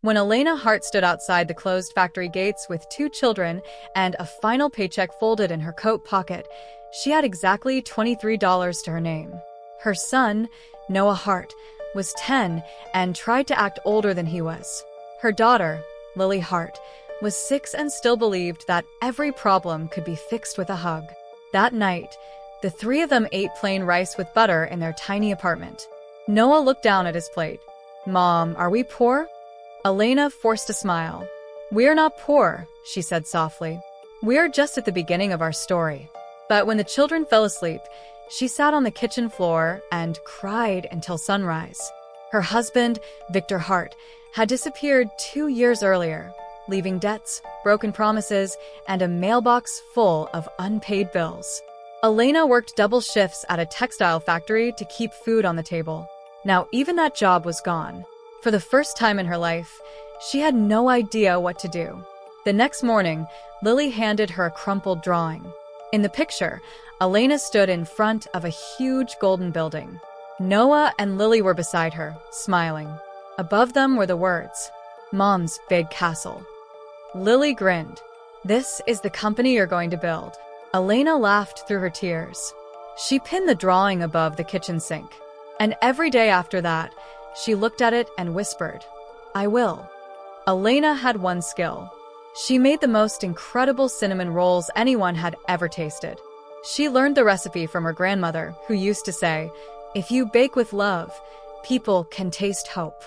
When Elena Hart stood outside the closed factory gates with 2 children and a final paycheck folded in her coat pocket, she had exactly $23 to her name. Her son, Noah Hart, was 10 and tried to act older than he was. Her daughter, Lily Hart, was 6 and still believed that every problem could be fixed with a hug. That night, the 3 of them ate plain rice with butter in their tiny apartment. Noah looked down at his plate. "Mom, are we poor?" Elena forced a smile. "We're not poor," she said softly. "We're just at the beginning of our story." But when the children fell asleep, she sat on the kitchen floor and cried until sunrise. Her husband, Victor Hart, had disappeared 2 years earlier, leaving debts, broken promises, and a mailbox full of unpaid bills. Elena worked double shifts at a textile factory to keep food on the table. Now, even that job was gone. For the first time in her life, she had no idea what to do. The next morning, Lily handed her a crumpled drawing. In the picture, Elena stood in front of a huge golden building. Noah and Lily were beside her, smiling. Above them were the words, "Mom's big castle." Lily grinned. "This is the company you're going to build." Elena laughed through her tears. She pinned the drawing above the kitchen sink. And every day after that, she looked at it and whispered, "I will." Elena had one skill. She made the most incredible cinnamon rolls anyone had ever tasted. She learned the recipe from her grandmother, who used to say, "If you bake with love, people can taste hope."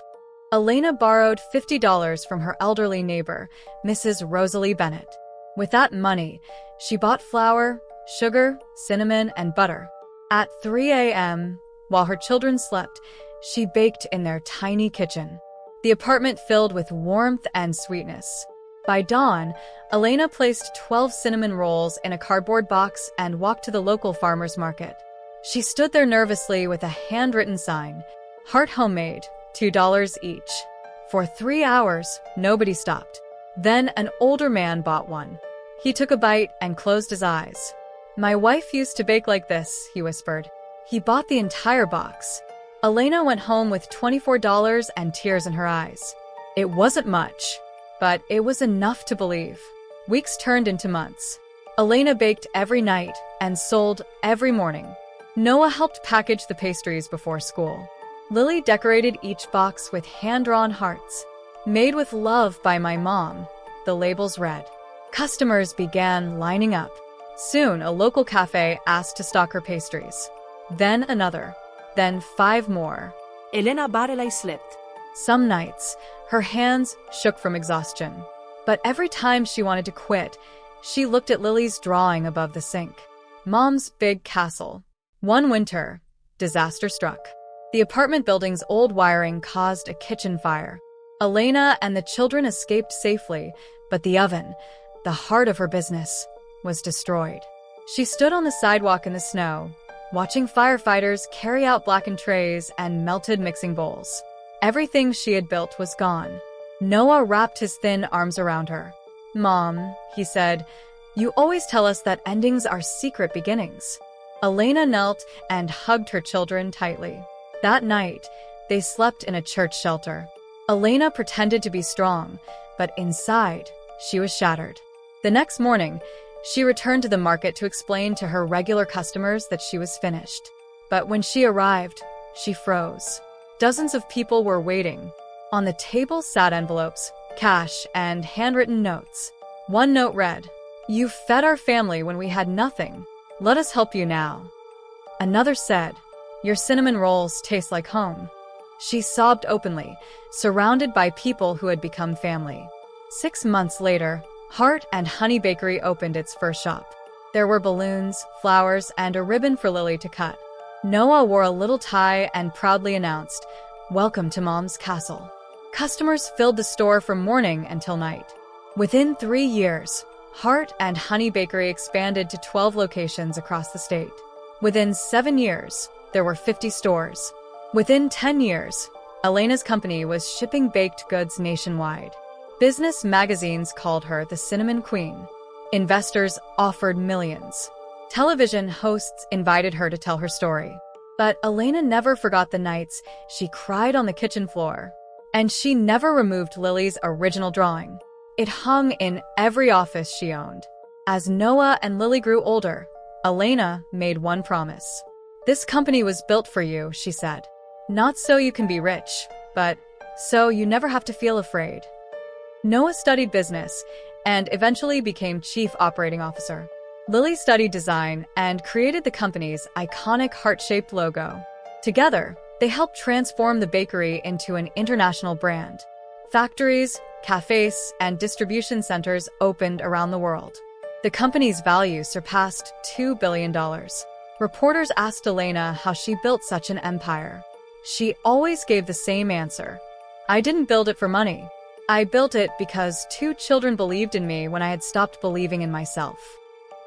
Elena borrowed $50 from her elderly neighbor, Mrs. Rosalie Bennett. With that money, she bought flour, sugar, cinnamon, and butter. At 3 a.m., while her children slept, she baked in their tiny kitchen. The apartment filled with warmth and sweetness. By dawn, Elena placed 12 cinnamon rolls in a cardboard box and walked to the local farmer's market. She stood there nervously with a handwritten sign, "Hart Homemade, $2 each." For 3 hours, nobody stopped. Then an older man bought one. He took a bite and closed his eyes. "My wife used to bake like this," he whispered. He bought the entire box. Elena went home with $24 and tears in her eyes. It wasn't much, but it was enough to believe. Weeks turned into months. Elena baked every night and sold every morning. Noah helped package the pastries before school. Lily decorated each box with hand-drawn hearts. "Made with love by my mom," the labels read. Customers began lining up. Soon, a local cafe asked to stock her pastries. Then another. Then 5 more. Elena barely slept. Some nights, her hands shook from exhaustion. But every time she wanted to quit, she looked at Lily's drawing above the sink. Mom's big castle. One winter, disaster struck. The apartment building's old wiring caused a kitchen fire. Elena and the children escaped safely, but the oven, the heart of her business, was destroyed. She stood on the sidewalk in the snow, watching firefighters carry out blackened trays and melted mixing bowls. Everything she had built was gone. Noah wrapped his thin arms around her. "Mom," he said, "you always tell us that endings are secret beginnings." Elena knelt and hugged her children tightly. That night, they slept in a church shelter. Elena pretended to be strong, but inside, she was shattered. The next morning, she returned to the market to explain to her regular customers that she was finished. But when she arrived, she froze. Dozens of people were waiting. On the table sat envelopes, cash, and handwritten notes. One note read, "You fed our family when we had nothing. Let us help you now." Another said, "Your cinnamon rolls taste like home." She sobbed openly, surrounded by people who had become family. 6 months later, Hart and Honey Bakery opened its first shop. There were balloons, flowers, and a ribbon for Lily to cut. Noah wore a little tie and proudly announced, "Welcome to Mom's Castle." Customers filled the store from morning until night. Within 3 years, Hart and Honey Bakery expanded to 12 locations across the state. Within 7 years, there were 50 stores. Within 10 years, Elena's company was shipping baked goods nationwide. Business magazines called her the Cinnamon Queen. Investors offered millions. Television hosts invited her to tell her story. But Elena never forgot the nights she cried on the kitchen floor. And she never removed Lily's original drawing. It hung in every office she owned. As Noah and Lily grew older, Elena made one promise. "This company was built for you," she said. "Not so you can be rich, but so you never have to feel afraid." Noah studied business and eventually became chief operating officer. Lily studied design and created the company's iconic heart-shaped logo. Together, they helped transform the bakery into an international brand. Factories, cafes, and distribution centers opened around the world. The company's value surpassed $2 billion. Reporters asked Elena how she built such an empire. She always gave the same answer. "I didn't build it for money. I built it because 2 children believed in me when I had stopped believing in myself."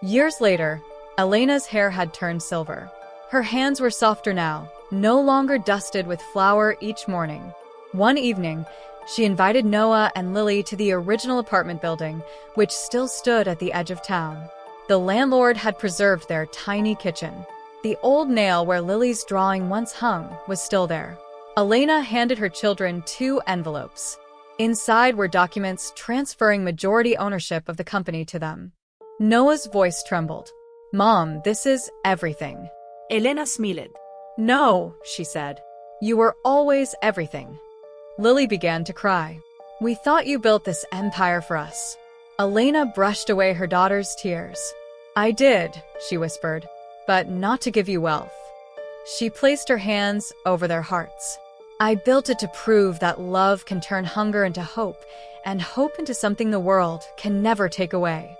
Years later, Elena's hair had turned silver. Her hands were softer now, no longer dusted with flour each morning. One evening, she invited Noah and Lily to the original apartment building, which still stood at the edge of town. The landlord had preserved their tiny kitchen. The old nail where Lily's drawing once hung was still there. Elena handed her children 2 envelopes. Inside were documents transferring majority ownership of the company to them. Noah's voice trembled. "Mom, this is everything." Elena smiled. "No," she said. "You were always everything." Lily began to cry. "We thought you built this empire for us." Elena brushed away her daughter's tears. "I did," she whispered, "but not to give you wealth." She placed her hands over their hearts. "I built it to prove that love can turn hunger into hope, and hope into something the world can never take away."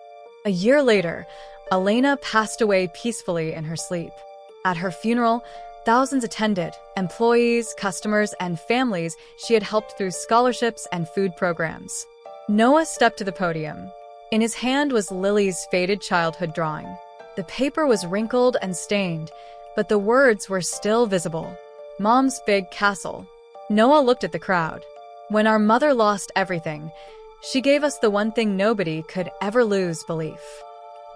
A year later, Elena passed away peacefully in her sleep. At her funeral, thousands attended, employees, customers, and families she had helped through scholarships and food programs. Noah stepped to the podium. In his hand was Lily's faded childhood drawing. The paper was wrinkled and stained, but the words were still visible. "Mom's big castle." Noah looked at the crowd. "When our mother lost everything, she gave us the one thing nobody could ever lose: belief."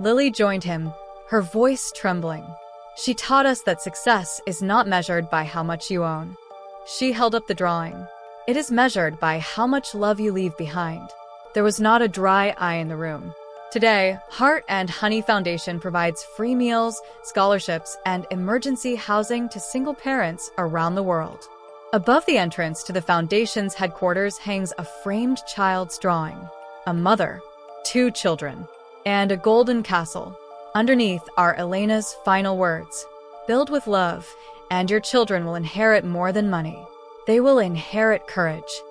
Lily joined him, her voice trembling. "She taught us that success is not measured by how much you own." She held up the drawing. "It is measured by how much love you leave behind." There was not a dry eye in the room. Today, Heart and Honey Foundation provides free meals, scholarships, and emergency housing to single parents around the world. Above the entrance to the foundation's headquarters hangs a framed child's drawing: a mother, 2 children, and a golden castle. Underneath are Elena's final words: "Build with love, and your children will inherit more than money. They will inherit courage."